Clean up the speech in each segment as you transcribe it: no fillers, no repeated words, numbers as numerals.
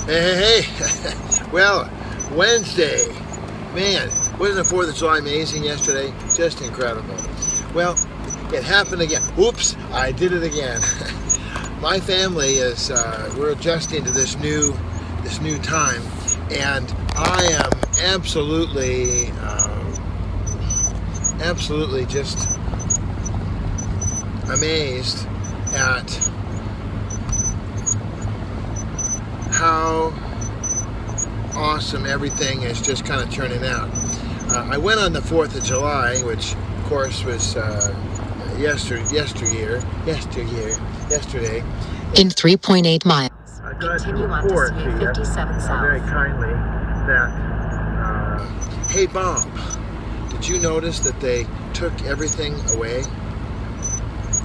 Hey, well, Wednesday. Man, wasn't the 4th of July amazing yesterday? Just incredible. Well, it happened again. Oops, I did it again. My family is, we're adjusting to this new time, and I am absolutely just amazed at how awesome everything is just kind of turning out. I went on the 4th of July, which of course was yesterday. In 3.8 miles. I got to report to you very kindly that, hey Bob, did you notice that they took everything away?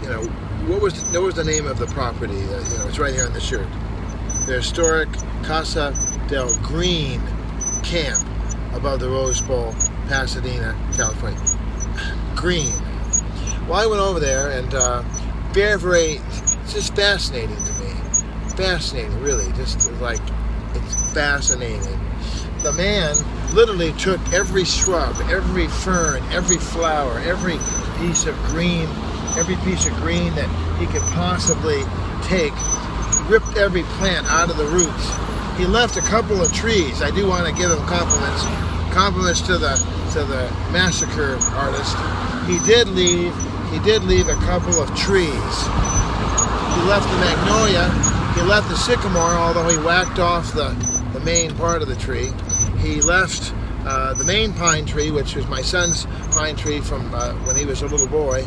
You know, what was the name of the property? It's right here on the shirt. The historic Casa del Green camp above the Rose Bowl, Pasadena, California. Green. Well, I went over there and very, it's just fascinating to me. Fascinating, really. Just like, it's fascinating. The man literally took every shrub, every fern, every flower, every piece of green that he could possibly take, ripped every plant out of the roots. He left a couple of trees. I do want to give him compliments. Compliments to the massacre artist. He did leave a couple of trees. He left the magnolia. He left the sycamore, although he whacked off the main part of the tree. He left the main pine tree, which was my son's pine tree from when he was a little boy.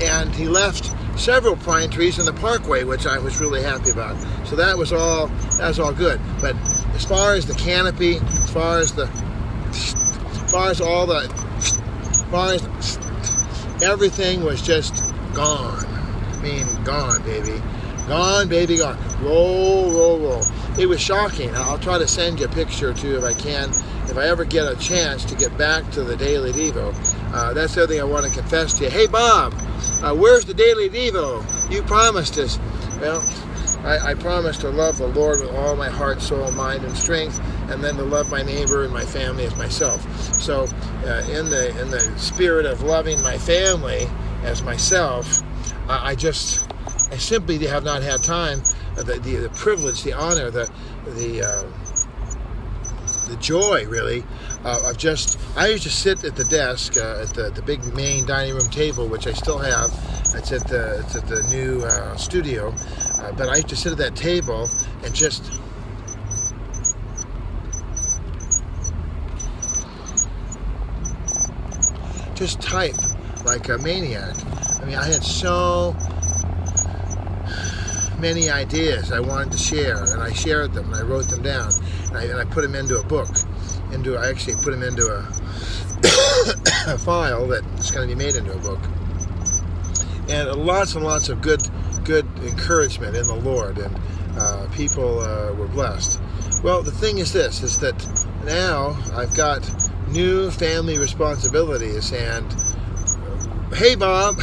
And he left several pine trees in the parkway, which I was really happy about. So that was all good. But as far as the canopy, as far as everything was just gone. I mean, gone, baby. Gone, baby, gone. Roll. It was shocking. I'll try to send you a picture or two if I can, if I ever get a chance to get back to the Daily Devo. That's the other thing I want to confess to you. Hey, Bob, where's the Daily Devo? You promised us. Well, I promised to love the Lord with all my heart, soul, mind, and strength, and then to love my neighbor and my family as myself. So, in the spirit of loving my family as myself, I simply have not had time, the privilege, the honor, the joy, really, of just. I used to sit at the desk at the big main dining room table, which I still have. It's at the new studio, but I used to sit at that table and just type like a maniac. I mean, I had so many ideas I wanted to share, and I shared them, and I wrote them down, and I put them into a book. I actually put them into a file that's going to be made into a book. And lots and lots of good encouragement in the Lord, and people were blessed. Well, the thing is this, is that now I've got new family responsibilities, and hey Bob,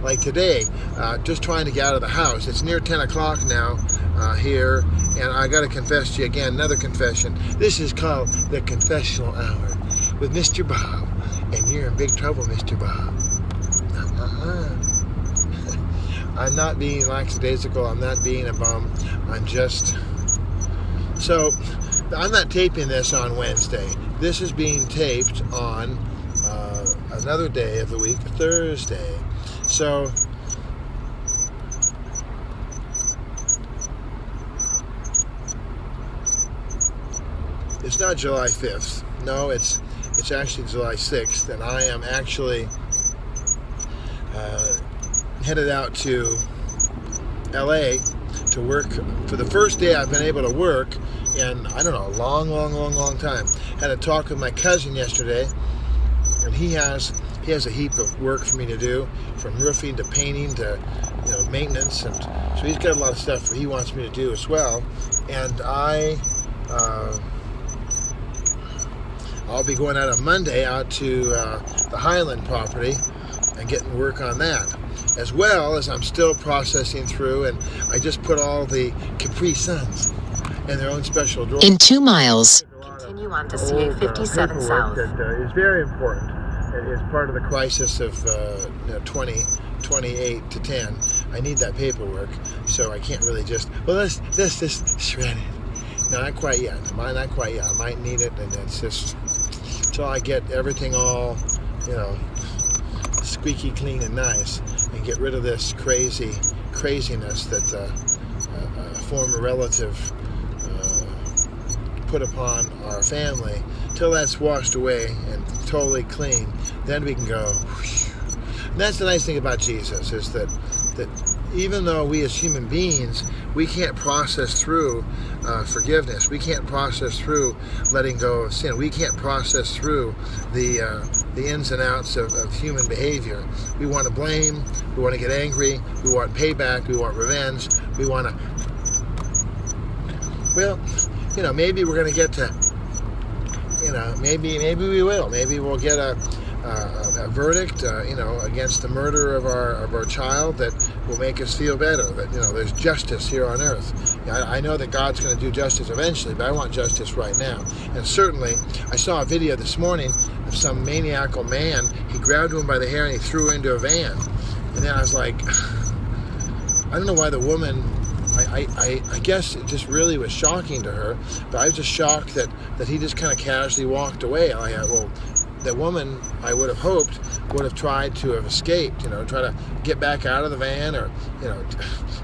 like today, just trying to get out of the house. It's near 10 o'clock now here, and I got to confess to you again, another confession. This is called the Confessional Hour with Mr. Bob, and you're in big trouble, Mr. Bob. I'm not being lackadaisical, I'm not being a bum, I'm not taping this on Wednesday. This is being taped on another day of the week, Thursday. So, it's not July 5th. No, it's actually July 6th, and I am actually headed out to LA to work for the first day I've been able to work in, I don't know, a long time. Had a talk with my cousin yesterday, and he has a heap of work for me to do, from roofing to painting to maintenance, and so he's got a lot of stuff he wants me to do as well. And I'll be going out on Monday out to the Highland property and getting work on that, as well as I'm still processing through, and I just put all the Capri Suns and their own special drawers. In 2 miles, Continue on to CA 57 South. That is very important. It is part of the crisis of 28 to 10. I need that paperwork, so I can't really just, well, let's shred it. No, not quite yet. Not quite yet. I might need it, and it's just until I get everything all, squeaky clean and nice, and get rid of this craziness that a former relative put upon our family. Till that's washed away and totally clean, then we can go. And that's the nice thing about Jesus, is that even though we as human beings, we can't process through forgiveness, we can't process through letting go of sin, we can't process through the ins and outs of human behavior. We want to blame, we want to get angry, we want payback, we want revenge, we want to, well, maybe we're going to get to, maybe we will. Maybe we'll get a verdict, against the murder of our child that will make us feel better. That there's justice here on earth. I know that God's going to do justice eventually, but I want justice right now. And certainly, I saw a video this morning of some maniacal man. He grabbed him by the hair and he threw him into a van. And then I was like, I don't know why the woman. I guess it just really was shocking to her, but I was just shocked that he just kind of casually walked away. Well, the woman, I would have hoped, would have tried to have escaped, try to get back out of the van, or,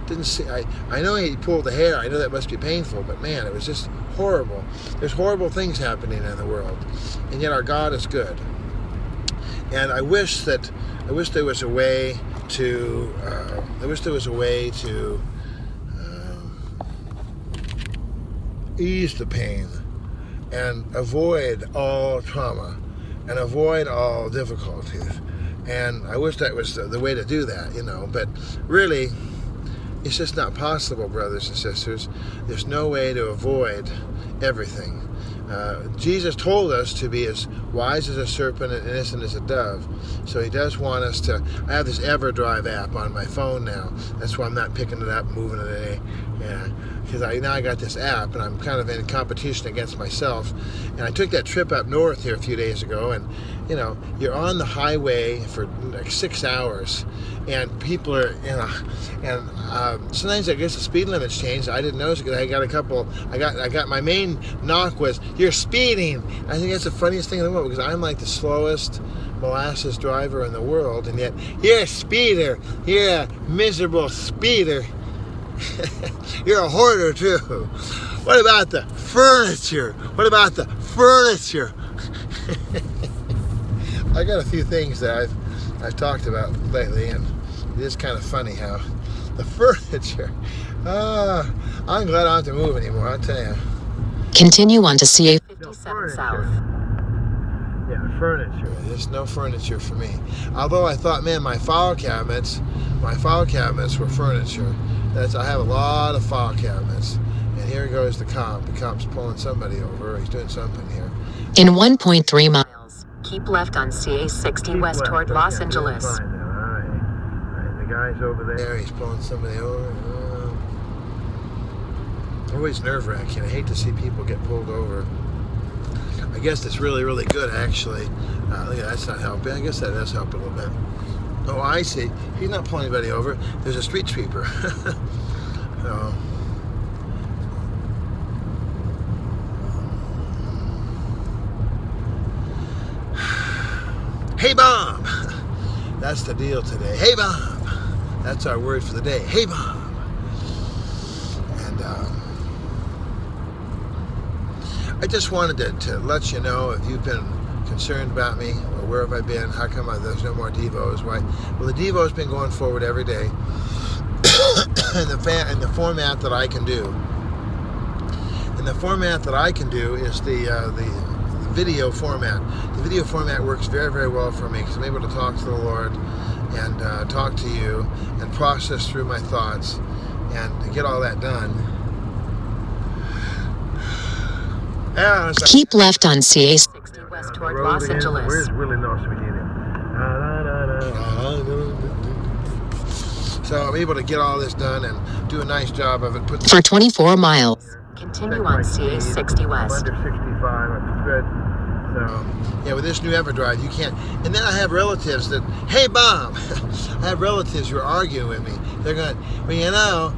didn't see. I know he pulled the hair. I know that must be painful, but man, it was just horrible. There's horrible things happening in the world, and yet our God is good. And I wish there was a way to ease the pain and avoid all trauma and avoid all difficulties. And I wish that was the way to do that, but really it's just not possible, brothers and sisters. There's no way to avoid everything. Jesus told us to be as wise as a serpent and innocent as a dove. So he does want us to. I have this EverDrive app on my phone now. That's why I'm not picking it up, moving it away. Yeah, because now I got this app, and I'm kind of in competition against myself. And I took that trip up north here a few days ago, and you're on the highway for like 6 hours, and people are, and sometimes I guess the speed limit's changed. I didn't notice it because I got my main knock was, "You're speeding." I think that's the funniest thing in the world, because I'm like the slowest molasses driver in the world, and yet you're a speeder. You're a miserable speeder. You're a hoarder too. What about the furniture? What about the furniture? I got a few things that I've talked about lately, and it is kind of funny how the furniture. I'm glad I don't have to move anymore, I'll tell you. continue on to CA 57 South. Yeah, furniture. There's no furniture for me. Although I thought, man, my file cabinets were furniture. I have a lot of file cabinets. And here goes the cop. The cop's pulling somebody over. He's doing something here. in 1.3 miles. Keep left on CA 60 west toward Los Angeles. Fine now. All right. The guy's over there. He's pulling somebody over. Always nerve-wracking. I hate to see people get pulled over. I guess it's really, really good, actually. Look at that, that's not helping. I guess that does help a little bit. Oh, I see. He's not pulling anybody over. There's a street sweeper. So. Hey, Bob! That's the deal today. Hey, Bob! That's our word for the day. Hey, Bob! And I just wanted to let you know, if you've been concerned about me, or where have I been, how come there's no more Devos, why? Well, the Devo's been going forward every day in the format that I can do. And the format that I can do is the video format. The video format works very, very well for me, because I'm able to talk to the Lord and talk to you and process through my thoughts and get all that done. Yeah, Keep left on CA 60 west toward Los Angeles. Where's Willie Nelson beginning? So I'm able to get all this done and do a nice job of it. for 24 miles. Continue on CA 60 West. I'm under 65, I'm good. So, yeah, with this new EverDrive, you can't. And then I have relatives that, hey, Bob, I have relatives who are arguing with me. They're going, well, you know,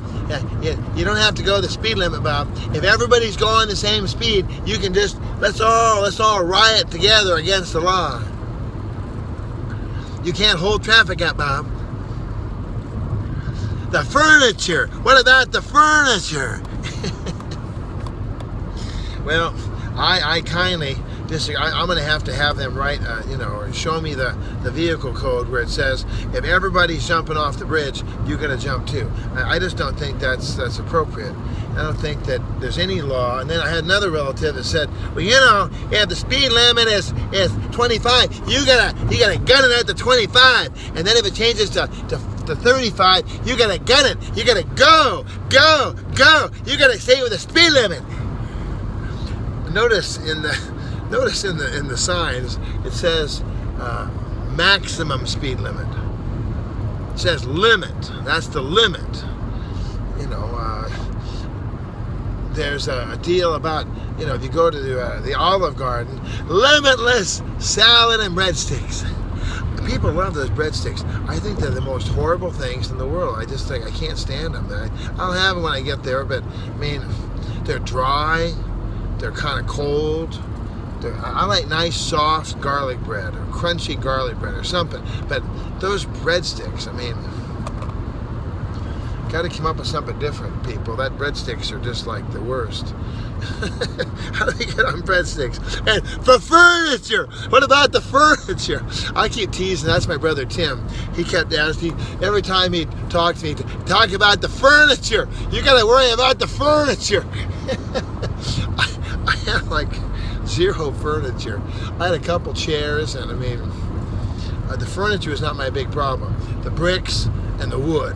you don't have to go the speed limit, Bob. If everybody's going the same speed, you can just, let's all riot together against the law. You can't hold traffic up, Bob. The furniture. What about the furniture? Well, I kindly disagree. I'm going to have them write, or show me the vehicle code where it says if everybody's jumping off the bridge, you're going to jump too. I just don't think that's appropriate. I don't think that there's any law. And then I had another relative that said, well, you know, if the speed limit is 25, you gotta gun it at the 25, and then if it changes to 35, you gotta gun it. You gotta go. You gotta stay with the speed limit. Notice in the signs it says maximum speed limit. It says limit. That's the limit. There's a deal about, if you go to the Olive Garden, limitless salad and breadsticks. People love those breadsticks. I think they're the most horrible things in the world. I just think I can't stand them. I'll have them when I get there, but I mean, they're dry. They're kind of cold. I like nice, soft garlic bread or crunchy garlic bread or something. But those breadsticks, I mean, got to come up with something different, people. That breadsticks are just like the worst. How do we get on breadsticks? And for furniture, what about the furniture? I keep teasing. That's my brother Tim. He kept asking every time he'd talk to me, talk about the furniture. You got to worry about the furniture. I have like zero furniture. I had a couple chairs, and I mean, the furniture is not my big problem. The bricks and the wood.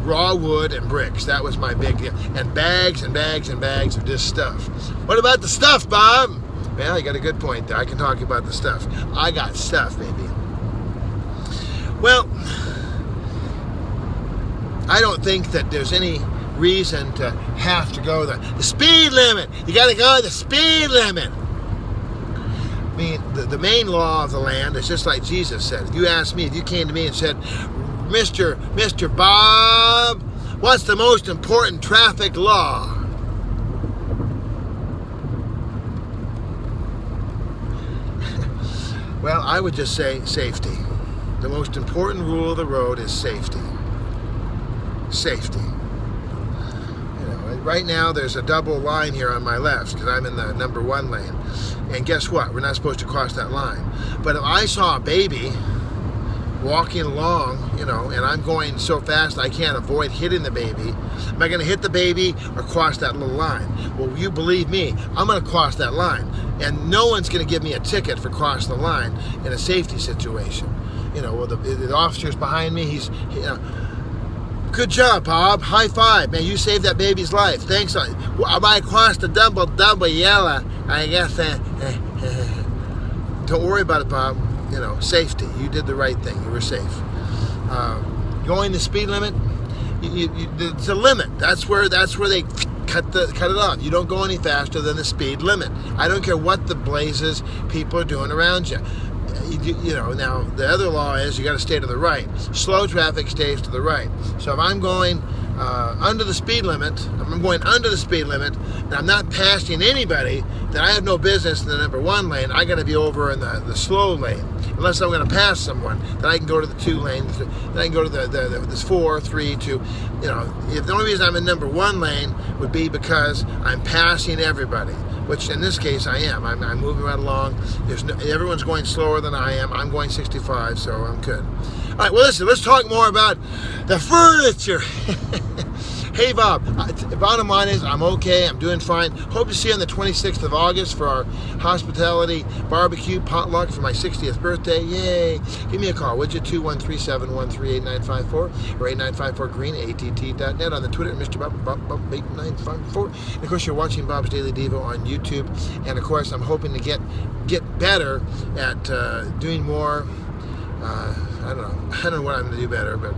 Raw wood and bricks. That was my big deal. And bags and bags and bags of just stuff. What about the stuff, Bob? Well, you got a good point there. I can talk about the stuff. I got stuff, baby. Well, I don't think that there's any reason to have to go the speed limit. You got to go the speed limit. I mean, the main law of the land is just like Jesus said. If you asked me, if you came to me and said, Mr. Bob, what's the most important traffic law? Well, I would just say safety. The most important rule of the road is safety. Safety. Right now there's a double line here on my left because I'm in the number 1 lane. And guess what? We're not supposed to cross that line. But if I saw a baby walking along, and I'm going so fast I can't avoid hitting the baby, am I going to hit the baby or cross that little line? Well, you believe me, I'm going to cross that line. And no one's going to give me a ticket for crossing the line in a safety situation. Well, the officer's behind me, he's, good job, Bob. High five. Man, you saved that baby's life. Thanks. I might cross the double yellow. I guess. Don't worry about it, Bob. Safety. You did the right thing. You were safe. Going the speed limit, it's a limit. That's where they cut it off. You don't go any faster than the speed limit. I don't care what the blazes people are doing around you. Now the other law is you got to stay to the right. Slow traffic stays to the right. So if I'm going under the speed limit, and I'm not passing anybody, then I have no business in the number 1 lane. I got to be over in the slow lane. Unless I'm going to pass someone, then I can go to the 2 lanes. Then I can go to this 4, 3, 2. If the only reason I'm in number 1 lane would be because I'm passing everybody, which in this case I am. I'm moving right along. Everyone's going slower than I am. I'm going 65, so I'm good. All right, well, listen, let's talk more about the furniture. Hey, Bob, the bottom line is I'm okay. I'm doing fine. Hope to see you on the 26th of August for our hospitality barbecue potluck for my 60th birthday. Yay. Give me a call, would you? 213-713-8954 or 8954-GREEN, att.net. On the Twitter, Mr. Bob 8954. And, of course, you're watching Bob's Daily Devo on YouTube. And, of course, I'm hoping to get better at doing more. I don't know what I'm going to do better, but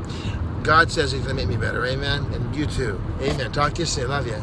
God says He's going to make me better. Amen. And you too. Amen. Talk to you soon. Love you.